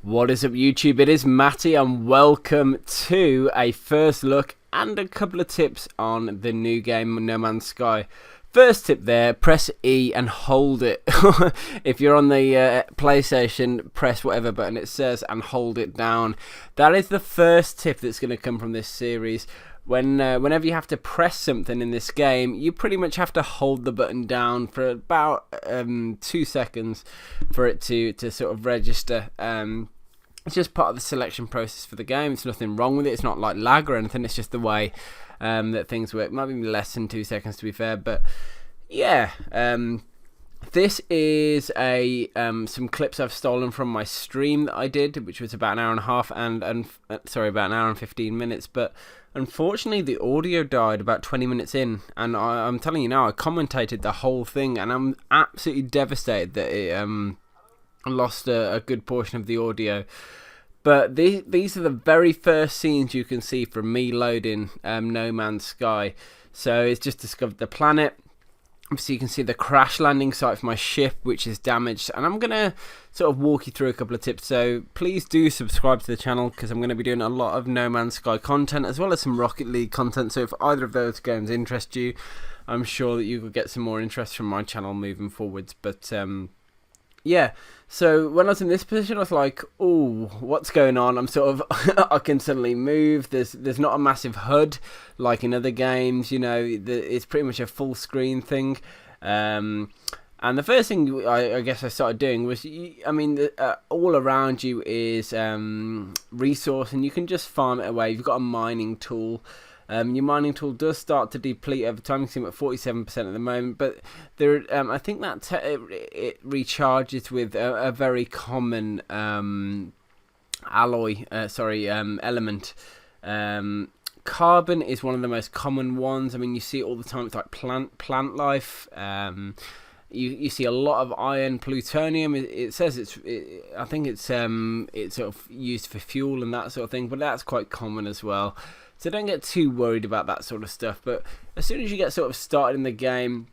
What is up, YouTube? It is Matty and welcome to a first look and a couple of tips on the new game No Man's Sky. First tip there, press E and hold it. If you're on the PlayStation, press whatever button it says and hold it down. That is the first tip that's going to come from this series. Whenever you have to press something in this game, you pretty much have to hold the button down for about 2 seconds for it to sort of register. It's just part of the selection process for the game. There's nothing wrong with it. It's not like lag or anything. It's just the way that things work. Might be less than 2 seconds to be fair, but yeah. This is some clips I've stolen from my stream that I did, which was about an hour and a half about an hour and 15 minutes. But unfortunately, the audio died about 20 minutes in, and I'm telling you now, I commentated the whole thing, and I'm absolutely devastated that it lost a good portion of the audio. But these are the very first scenes you can see from me loading No Man's Sky. So it's just discovered the planet. Obviously you can see the crash landing site for my ship, which is damaged, and I'm going to sort of walk you through a couple of tips. So please do subscribe to the channel, because I'm going to be doing a lot of No Man's Sky content as well as some Rocket League content. So if either of those games interest you, I'm sure that you will get some more interest from my channel moving forwards. But yeah, so when I was in this position, I was like, oh, what's going on? I'm sort of, I can suddenly move. There's not a massive HUD like in other games, you know, it's pretty much a full screen thing. And the first thing I guess I started doing was, all around you is resource, and you can just farm it away. You've got a mining tool. Your mining tool does start to deplete over time. You can see I'm at 47% at the moment, but there, I think that it recharges with a very common element. Carbon is one of the most common ones. I mean, you see it all the time. It's like plant life. You see a lot of iron, plutonium. It says I think it's sort of used for fuel and that sort of thing, but that's quite common as well. So don't get too worried about that sort of stuff. But as soon as you get sort of started in the game,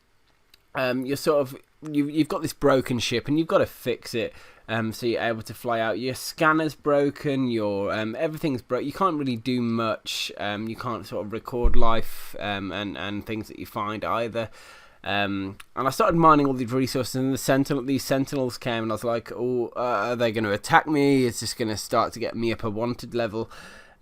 you're sort of you've got this broken ship and you've got to fix it. So you're able to fly out. Your scanner's broken. Your everything's broke. You can't really do much. You can't sort of record life and things that you find either. And I started mining all these resources, and these sentinels came, and I was like, oh, are they going to attack me? Is this going to start to get me up a wanted level?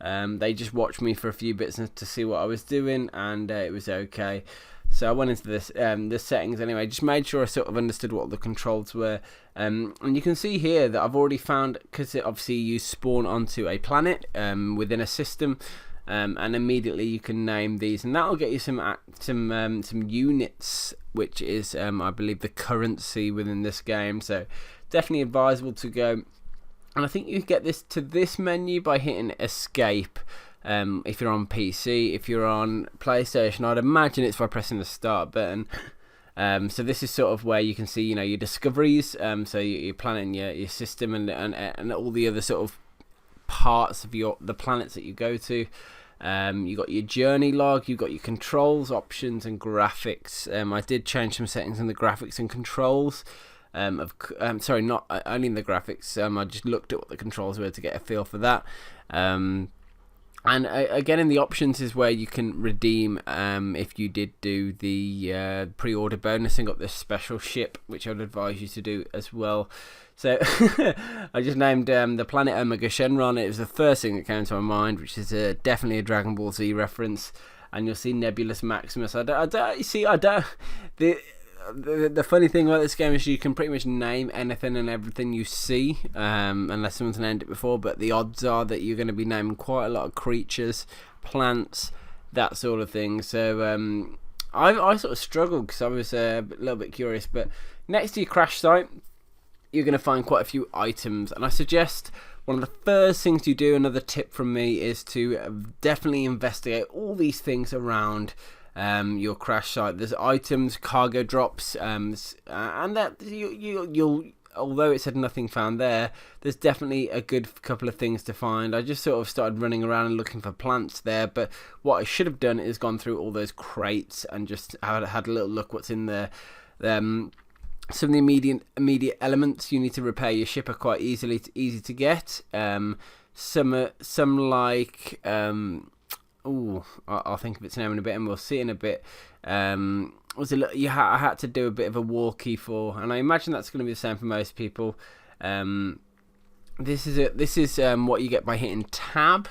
They just watched me for a few bits to see what I was doing, and it was okay. So I went into the settings anyway, just made sure I sort of understood what the controls were. And you can see here that I've already found, because obviously you spawn onto a planet within a system, and immediately you can name these, and that'll get you some units, which is I believe the currency within this game. So definitely advisable to go. And I think you get this menu by hitting escape if you're on PC. If you're on PlayStation, I'd imagine it's by pressing the start button. So this is sort of where you can see, you know, your discoveries. So you're planning your system and all the other sort of parts of the planets that you go to. You got your journey log, you got your controls, options, and graphics. I did change some settings in the graphics and controls. Sorry, not only in the graphics. I just looked at what the controls were to get a feel for that. And again, in the options is where you can redeem if you did do the pre-order bonus and got this special ship, which I'd advise you to do as well. So I just named the planet Omega Shenron. It was the first thing that came to my mind, which is definitely a Dragon Ball Z reference. And you'll see Nebulous Maximus. The funny thing about this game is you can pretty much name anything and everything you see, unless someone's named it before, but the odds are that you're going to be naming quite a lot of creatures, plants, that sort of thing. So I sort of struggled because I was a little bit curious, but next to your crash site you're going to find quite a few items, and I suggest one of the first things you do, another tip from me, is to definitely investigate all these things around your crash site. There's items, cargo drops, and that you'll although it said nothing found there's definitely a good couple of things to find. I just sort of started running around and looking for plants there, but what I should have done is gone through all those crates and just had a little look what's in there. some of the immediate elements you need to repair your ship are quite easy to get. Some like I'll think of its name in a bit, and we'll see in a bit. I had to do a bit of a walkie for, and I imagine that's going to be the same for most people. This is what you get by hitting tab.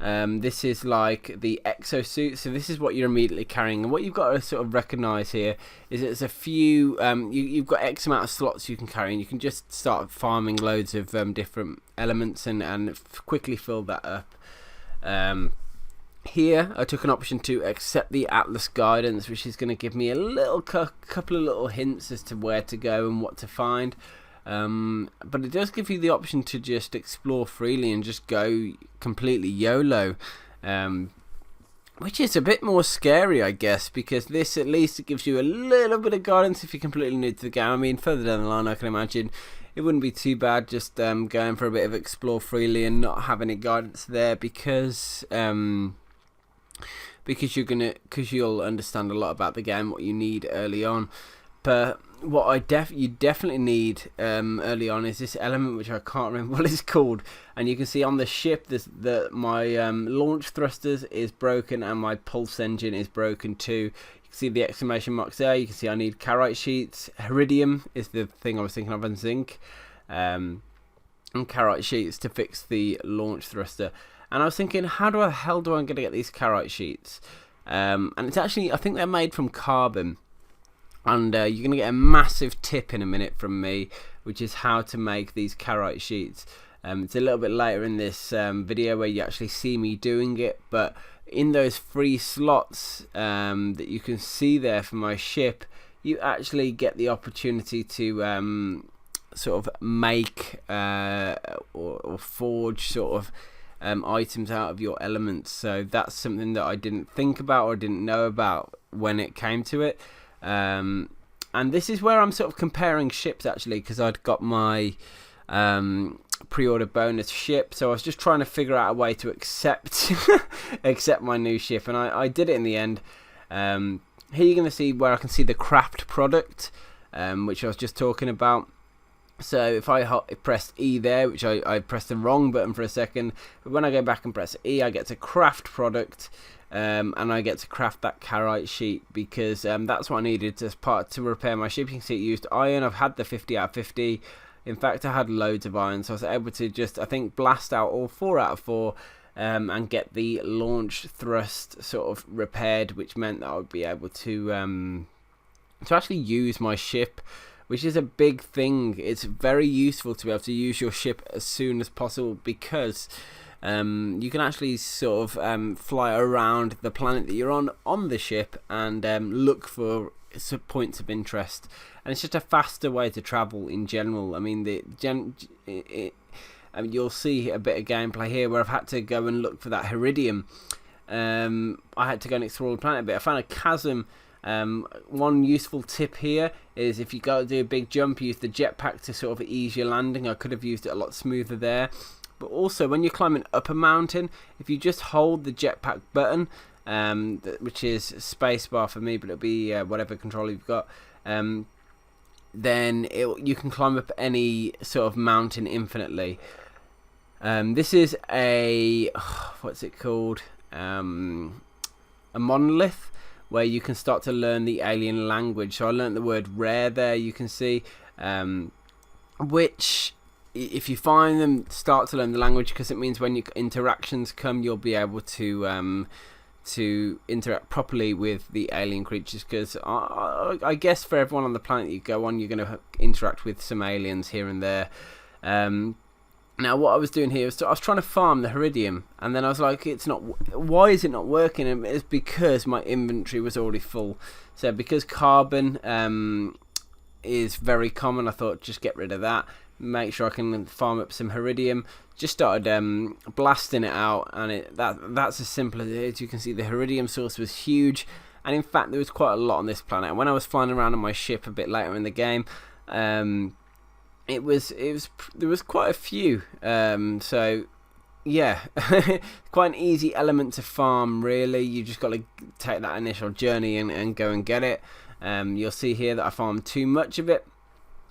This is like the exosuit, so this is what you're immediately carrying, and what you've got to sort of recognise here is there's a few, you've got X amount of slots you can carry, and you can just start farming loads of different elements and quickly fill that up. Here I took an option to accept the Atlas guidance, which is going to give me a little couple of little hints as to where to go and what to find. But it does give you the option to just explore freely and just go completely YOLO, which is a bit more scary, I guess, because this at least it gives you a little bit of guidance if you're completely new to the game. I mean, further down the line, I can imagine it wouldn't be too bad just going for a bit of explore freely and not have any guidance there, because you'll understand a lot about the game, what you need early on. But what you definitely need early on is this element, which I can't remember what it's called. And you can see on the ship, my launch thrusters is broken and my pulse engine is broken too. You can see the exclamation marks there. You can see I need carite sheets. Heridium is the thing I was thinking of, and zinc. And carite sheets to fix the launch thruster. And I was thinking, how the hell do I going to get these carite sheets? And it's actually, I think they're made from carbon. And you're going to get a massive tip in a minute from me, which is how to make these carite sheets. It's a little bit later in this video where you actually see me doing it, but in those free slots that you can see there for my ship, you actually get the opportunity to sort of make or forge sort of items out of your elements. So that's something that I didn't think about or didn't know about when it came to it. And this is where I'm sort of comparing ships, actually, because I'd got my pre-order bonus ship, so I was just trying to figure out a way to accept my new ship, and I did it in the end. Here you're going to see where I can see the craft product, which I was just talking about. So if I pressed E there, which I pressed the wrong button for a second, but when I go back and press E, I get to craft product. And I get to craft that carite sheet, because that's what I needed as part to repair my ship. You can see it used iron. I've had the 50 out of 50. In fact, I had loads of iron, so I was able to just, I think, blast out all 4 out of 4 and get the launch thrust sort of repaired, which meant that I would be able to actually use my ship, which is a big thing. It's very useful to be able to use your ship as soon as possible, because you can actually sort of fly around the planet that you're on the ship and look for points of interest, and it's just a faster way to travel in general. I mean, you'll see a bit of gameplay here where I've had to go and look for that Heridium. I had to go and explore the planet a bit. I found a chasm. One useful tip here is if you got to do a big jump, use the jetpack to sort of ease your landing. I could have used it a lot smoother there. But also, when you're climbing up a mountain, if you just hold the jetpack button, which is spacebar for me, but it'll be whatever controller you've got, then you can climb up any sort of mountain infinitely. This is what's it called? A monolith, where you can start to learn the alien language. So I learned the word rare there, you can see, which, if you find them, start to learn the language, because it means when your interactions come, you'll be able to interact properly with the alien creatures, because I guess for everyone on the planet you go on, you're going to interact with some aliens here and there. Now what I was doing here was I was trying to farm the Heridium, and then I was like, why is it not working? And it's because my inventory was already full. So because carbon is very common, I thought just get rid of that, make sure I can farm up some Heridium. Just started blasting it out, and that's as simple as it is. You can see the Heridium source was huge, and in fact there was quite a lot on this planet. And when I was flying around on my ship a bit later in the game, there was quite a few. So yeah, quite an easy element to farm, really. You just got to take that initial journey and go and get it. You'll see here that I farmed too much of it,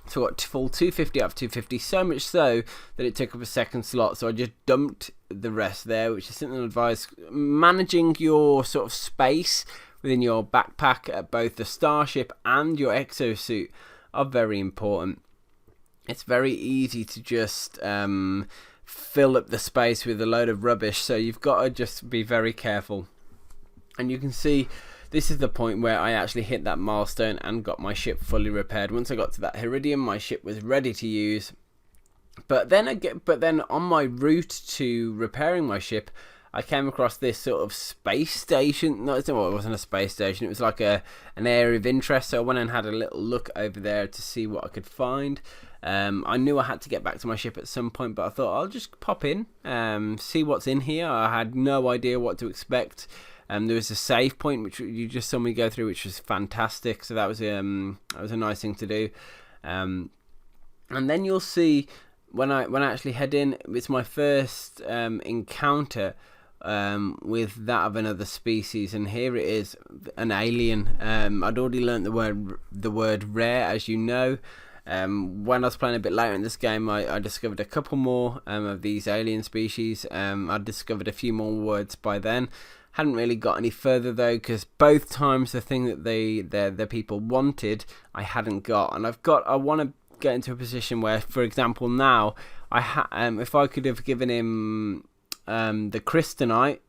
So I got full 250 out of 250, so much so that it took up a second slot. So I just dumped the rest there, which is something I advise. Managing your sort of space within your backpack at both the Starship and your exosuit are very important. It's very easy to just fill up the space with a load of rubbish, so you've got to just be very careful. And you can see this is the point where I actually hit that milestone and got my ship fully repaired. Once I got to that Heridium, my ship was ready to use. But then on my route to repairing my ship, I came across this sort of space station. No, it wasn't a space station. It was like an area of interest. So I went and had a little look over there to see what I could find. I knew I had to get back to my ship at some point, but I thought I'll just pop in, see what's in here. I had no idea what to expect. There was a save point which you just saw me go through, which was fantastic. So that was a nice thing to do. And then you'll see when I actually head in, it's my first encounter with that of another species, and here it is, an alien. I'd already learnt the word rare, as you know. When I was playing a bit later in this game, I discovered a couple more of these alien species. I discovered a few more words by then. Hadn't really got any further though, because both times the thing that the people wanted, I hadn't got, and I want to get into a position where, for example, now if I could have given him the Chrysonite,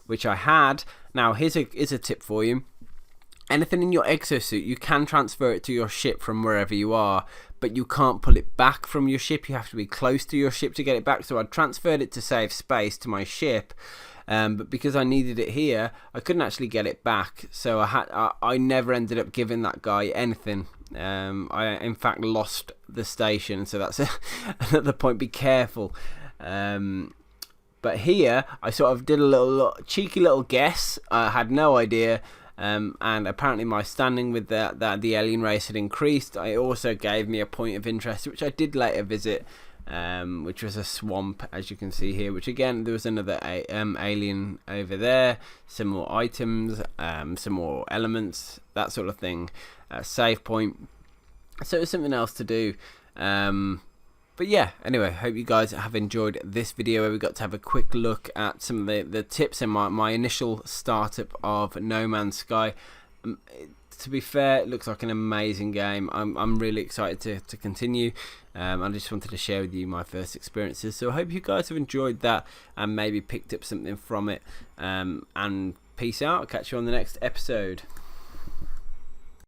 which I had. Now here's a tip for you. Anything in your exosuit, you can transfer it to your ship from wherever you are, but you can't pull it back from your ship. You have to be close to your ship to get it back. So I transferred it to save space to my ship, but because I needed it here, I couldn't actually get it back. So I never ended up giving that guy anything. I in fact lost the station. So that's another point. Be careful. But here I sort of did a cheeky little guess. I had no idea. And apparently my standing with the alien race had increased. It also gave me a point of interest, which I did later visit, which was a swamp, as you can see here, which again, there was another alien over there, some more items, some more elements, that sort of thing, save point. So it was something else to do. But yeah, anyway, hope you guys have enjoyed this video where we got to have a quick look at some of the tips in my initial startup of No Man's Sky. To be fair, it looks like an amazing game. I'm really excited to continue. I just wanted to share with you my first experiences. So I hope you guys have enjoyed that and maybe picked up something from it. And peace out. I'll catch you on the next episode.